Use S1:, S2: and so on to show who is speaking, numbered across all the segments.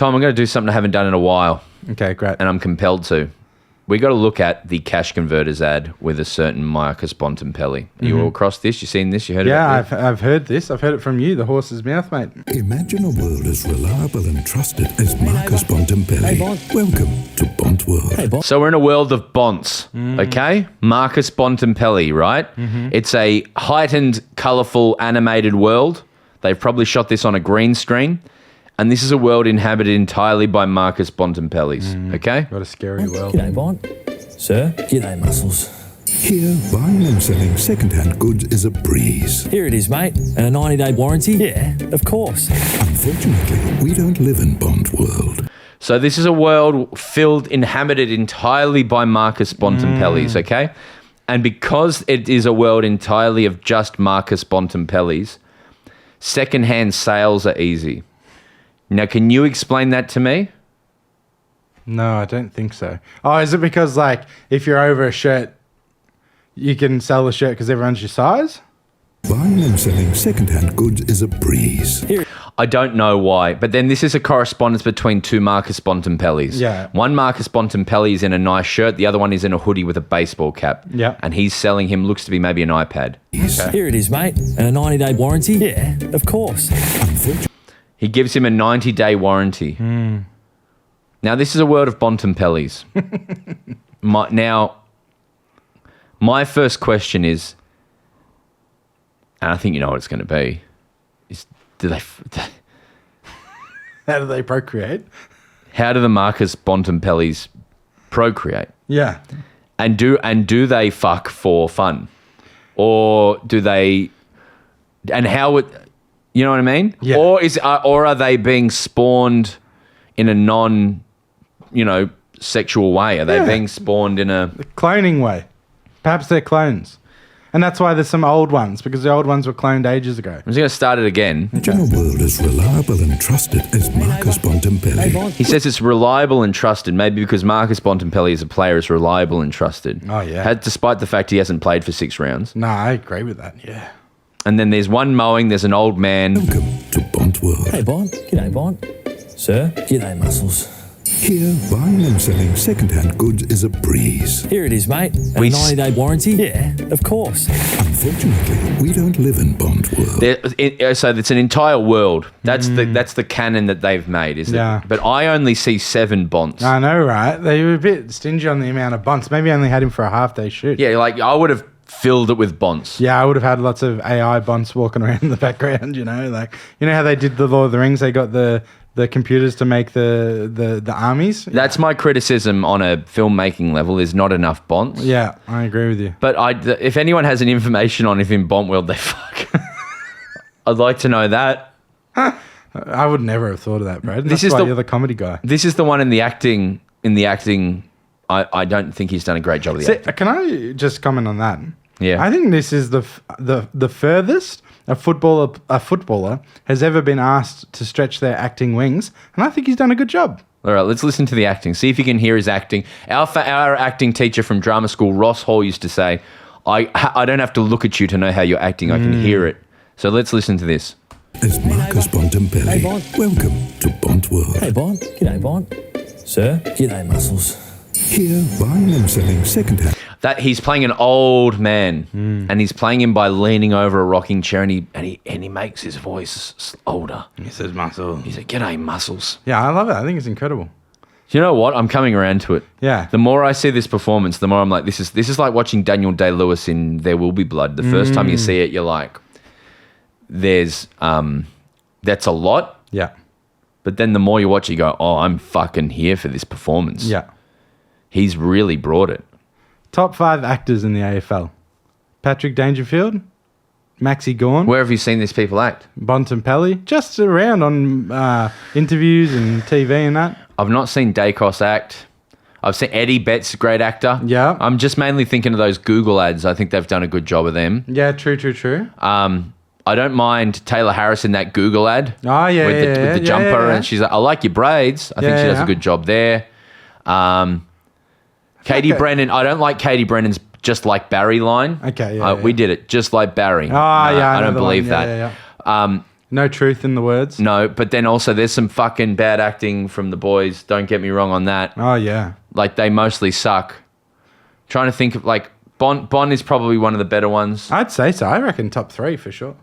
S1: Tom, I'm going to do something I haven't done in a while.
S2: Okay, great.
S1: And I'm compelled to. We got to look at the Cash Converters ad with a certain Marcus Bontempelli. Are you all across this? You seen this? You heard about this?
S2: Yeah, I've heard this. I've heard it from you, the horse's mouth, mate.
S3: Imagine a world as reliable and trusted as Marcus Bontempelli. Welcome to Bont World.
S1: So we're in a world of Bonts, okay? Marcus Bontempelli, right? It's a heightened, colourful, animated world. They've probably shot this on a green screen. And this is a world inhabited entirely by Marcus Bontempellis, okay?
S2: What a scary world.
S4: G'day, Bont. Sir, g'day, Muscles.
S3: Here, buying and selling second-hand goods is a breeze.
S4: Here it is, mate. And a 90-day warranty? Yeah, of course.
S3: Unfortunately, we don't live in Bont World.
S1: So this is a world inhabited entirely by Marcus Bontempellis, okay? And because it is a world entirely of just Marcus Bontempellis, second-hand sales are easy. Now, can you explain that to me?
S2: No, I don't think so. Oh, is it because, like, if you're over a shirt, you can sell the shirt because everyone's your size?
S3: Buying and selling second-hand goods is a breeze.
S1: I don't know why, but then this is a correspondence between two Marcus Bontempellis.
S2: Yeah.
S1: One Marcus Bontempelli is in a nice shirt. The other one is in a hoodie with a baseball cap.
S2: Yeah.
S1: And he's selling him, looks to be maybe an iPad.
S2: Okay.
S4: Here it is, mate. And a 90-day warranty? Yeah, of course.
S1: He gives him a 90-day warranty. Now, this is a world of Bontempellis. My first question is, and I think you know what it's going to be, is
S2: How do they procreate?
S1: how do the Marcus Bontempellis procreate?
S2: Yeah.
S1: And do they fuck for fun? Or do they, and how would, you know what I mean?
S2: Yeah.
S1: Or are they being spawned in a sexual way? Are they being spawned in a...
S2: The cloning way. Perhaps they're clones. And that's why there's some old ones, because the old ones were cloned ages ago.
S1: I'm just going to start it again.
S3: Imagine a world as reliable and trusted as Marcus Bontempelli.
S1: He says it's reliable and trusted, maybe because Marcus Bontempelli as a player is reliable and trusted.
S2: Oh, yeah.
S1: Despite the fact he hasn't played for 6 rounds.
S2: No, I agree with that, yeah.
S1: And then there's one mowing, there's an old man.
S3: Welcome to Bont World.
S4: Hey, Bont. G'day, Bont. Sir, g'day, Muscles.
S3: Here, buying and selling second-hand goods is a breeze.
S4: Here it is, mate. And a 90-day warranty? Yeah, of course.
S3: Unfortunately, we don't live in Bont World.
S1: So it's an entire world. That's the canon that they've made, is
S2: Yeah.
S1: it? But I only see 7 Bonts.
S2: I know, right? They were a bit stingy on the amount of bunts. Maybe I only had him for a half-day shoot.
S1: Yeah, like I would have filled it with Bonts.
S2: Yeah, I would have had lots of AI bunts walking around in the background, like, you know how they did the Lord of the Rings? They got the computers to make the armies?
S1: That's my criticism on a filmmaking level, is not enough Bonts.
S2: Yeah, I agree with you.
S1: But if anyone has any information on if in Bont World they fuck, I'd like to know that.
S2: I would never have thought of that, bro. That's
S1: is
S2: why
S1: the-
S2: you're the comedy guy.
S1: This is the one in the acting. I don't think he's done a great job of the acting.
S2: Can I just comment on that?
S1: Yeah.
S2: I think this is the furthest a footballer has ever been asked to stretch their acting wings, and I think he's done a good job.
S1: All right, let's listen to the acting. See if you can hear his acting. Our acting teacher from drama school, Ross Hall, used to say, I don't have to look at you to know how you're acting. I can hear it. So let's listen to this.
S3: As Marcus Bontempelli.
S4: Hey, Bont.
S3: Welcome to Bont World.
S4: Hey, Bont. G'day, Bont. Sir, g'day, Muscles.
S3: Here, buying and selling second-hand.
S1: That he's playing an old man, and he's playing him by leaning over a rocking chair, and he makes his voice older.
S2: He says muscle.
S1: He's like, "G'day, Muscles."
S2: Yeah, I love it. I think it's incredible.
S1: You know what? I'm coming around to it.
S2: Yeah.
S1: The more I see this performance, the more I'm like, this is like watching Daniel Day-Lewis in There Will Be Blood. The first time you see it, you're like, that's a lot.
S2: Yeah.
S1: But then the more you watch it, you go, oh, I'm fucking here for this performance.
S2: Yeah.
S1: He's really brought it.
S2: Top 5 actors in the AFL. Patrick Dangerfield, Maxi Gawn,
S1: Where have you seen these people act?
S2: Bontempelli, just around on interviews and TV and that.
S1: I've not seen Dacos act. I've seen Eddie Betts, great actor.
S2: Yeah.
S1: I'm just mainly thinking of those Google ads. I think they've done a good job of them.
S2: Yeah, true.
S1: I don't mind Taylor Harris in that Google ad.
S2: Oh, yeah,
S1: with the jumper,
S2: yeah.
S1: and she's like, I like your braids. I think she does a good job there. Katie Brennan, I don't like Katie Brennan's Just Like Barry line.
S2: Okay, yeah.
S1: We did it, just like Barry.
S2: Oh, yeah.
S1: I don't
S2: know the
S1: believe
S2: one.
S1: that.
S2: Yeah. No truth in the words.
S1: No, but then also there's some fucking bad acting from the boys. Don't get me wrong on that.
S2: Oh, yeah.
S1: Like, they mostly suck. Trying to think of, like, Bon is probably one of the better ones.
S2: I'd say so. I reckon top 3 for sure.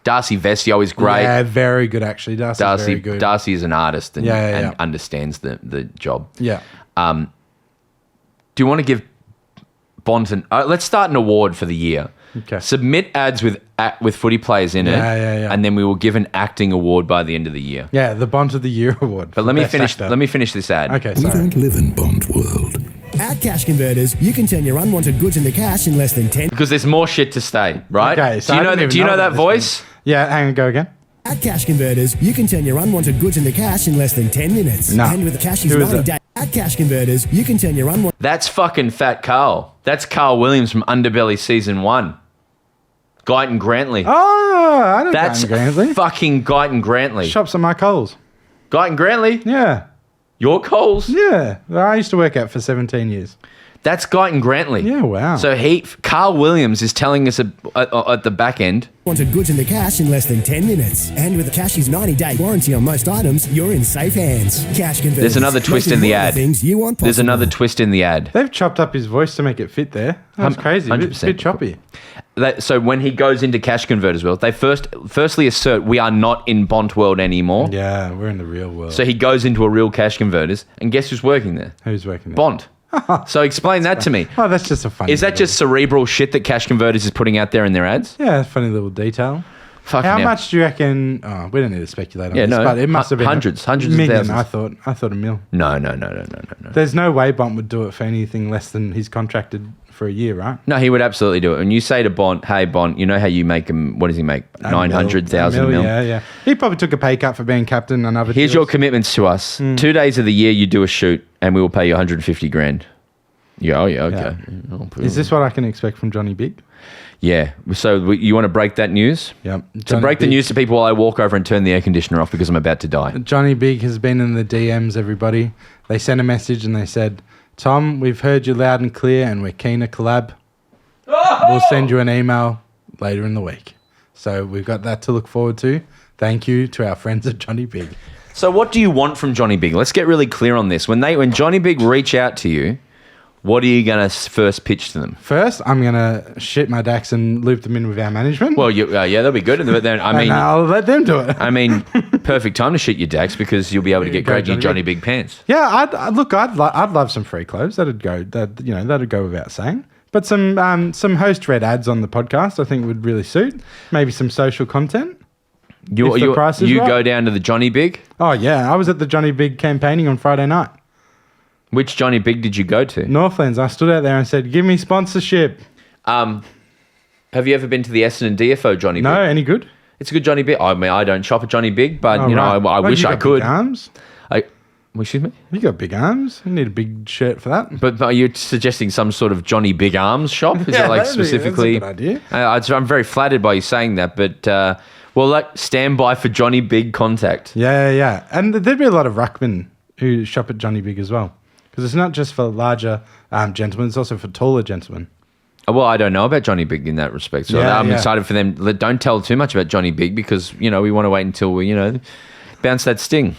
S1: Darcy Vestio is great.
S2: Yeah, very good, actually. Darcy's very good.
S1: Darcy is an artist and
S2: Yeah.
S1: understands the job.
S2: Yeah.
S1: Do you want to give Bonton... let's start an award for the year.
S2: Okay.
S1: Submit ads with footy players in it.
S2: Yeah.
S1: And then we will give an acting award by the end of the year.
S2: Yeah, the Bont of the Year award.
S1: But let me finish this ad.
S2: Okay,
S3: We
S2: sorry.
S3: don't live in Bond world.
S5: At Cash Converters, you can turn your unwanted goods into cash in less than 10.
S1: Because there's more shit to stay, right?
S2: Okay, so
S1: do you
S2: I
S1: know
S2: didn't even
S1: do you know
S2: know
S1: that
S2: about this
S1: voice?
S2: Yeah, hang on, go again.
S5: At Cash Converters, you can turn your unwanted goods into cash in less than 10 minutes.
S2: No.
S5: And with Cash's
S2: Who is
S5: 90
S2: it?
S5: day. At Cash Converters, you can turn your unwanted...
S1: That's fucking Fat Carl. That's Carl Williams from Underbelly Season 1. Guyton Grantley.
S2: Oh, I don't
S1: That's
S2: know Grantley.
S1: fucking Guyton Grantley.
S2: Shops at my Coles.
S1: Guyton Grantley?
S2: Yeah.
S1: Your Coles?
S2: Yeah. I used to work out for 17 years.
S1: That's Guyton Grantley.
S2: Yeah, wow.
S1: So Carl Williams is telling us at the back end.
S5: Wanted goods into cash in less than 10 minutes. And with Cash's 90-day warranty on most items, you're in safe hands. Cash Converters.
S1: There's another twist
S5: Making
S1: in the
S5: more
S1: ad.
S5: Things you want
S1: There's
S5: possible.
S1: another twist in the ad.
S2: They've chopped up his voice to make it fit there. That's crazy.
S1: 100%.
S2: Bit choppy.
S1: So when he goes into Cash Converters world, they firstly assert we are not in Bont world anymore.
S2: Yeah, we're in the real world.
S1: So he goes into a real Cash Converters, and guess who's working there?
S2: Who's working there?
S1: Bont. So explain that to me.
S2: Oh, that's just a funny
S1: Is that just cerebral shit that Cash Converters is putting out there in their ads?
S2: Yeah, funny little detail.
S1: Fucking
S2: How
S1: hell.
S2: much do you reckon... Oh, we don't need to speculate on
S1: Yeah,
S2: this,
S1: no.
S2: but it must have been...
S1: Hundreds of
S2: million,
S1: thousands.
S2: I thought a mil.
S1: No.
S2: There's no way Bont would do it for anything less than he's contracted for a year, right?
S1: No, he would absolutely do it. When you say to Bont, hey, Bont, you know how you make him, what does he make?
S2: A
S1: 900,000
S2: mil.
S1: mil?
S2: Yeah. He probably took a pay cut for being captain and other
S1: Here's your
S2: deals.
S1: commitments to us. 2 days of the year you do a shoot and we will pay you 150 grand. Yeah, okay.
S2: Is this what I can expect from Johnny Big?
S1: Yeah. So you want to break that news?
S2: Yep.
S1: To break the news to people while I walk over and turn the air conditioner off because I'm about to die.
S2: Johnny Big has been in the DMs, everybody. They sent a message and they said, Tom, we've heard you loud and clear and we're keen to collab. We'll send you an email later in the week. So we've got that to look forward to. Thank you to our friends at Johnny Big.
S1: So what do you want from Johnny Big? Let's get really clear on this. When Johnny Big reach out to you, what are you going to first pitch to them?
S2: First, I'm going to shit my dacks and loop them in with our management.
S1: Well, yeah, that'll be good. But then,
S2: and I'll let them do it.
S1: I mean, perfect time to shit your dacks because you'll be able to get great new Johnny Big pants.
S2: Yeah, I'd love some free clothes. That'd go without saying. But some host-read ads on the podcast I think would really suit. Maybe some social content.
S1: You
S2: price is right.
S1: go down to the Johnny Big?
S2: Oh, yeah. I was at the Johnny Big campaigning on Friday night.
S1: Which Johnny Big did you go to?
S2: Northlands. I stood out there and said, give me sponsorship.
S1: Have you ever been to the Essendon DFO Johnny Big?
S2: No, any good?
S1: It's a good Johnny Big. I mean, I don't shop at Johnny Big, but, I wish I could.
S2: Big arms?
S1: Excuse me?
S2: You got big arms. You need a big shirt for that.
S1: But are you suggesting some sort of Johnny Big Arms shop? Is
S2: Yeah,
S1: that like
S2: that'd be-
S1: specifically?
S2: that's a good idea.
S1: I'm very flattered by you saying that, but stand by for Johnny Big contact.
S2: Yeah. And there'd be a lot of ruckmen who shop at Johnny Big as well. Because it's not just for larger gentlemen, it's also for taller gentlemen.
S1: Well, I don't know about Johnny Big in that respect. So
S2: Yeah,
S1: I'm
S2: yeah.
S1: excited for them. Don't tell too much about Johnny Big because, we want to wait until we, bounce that sting.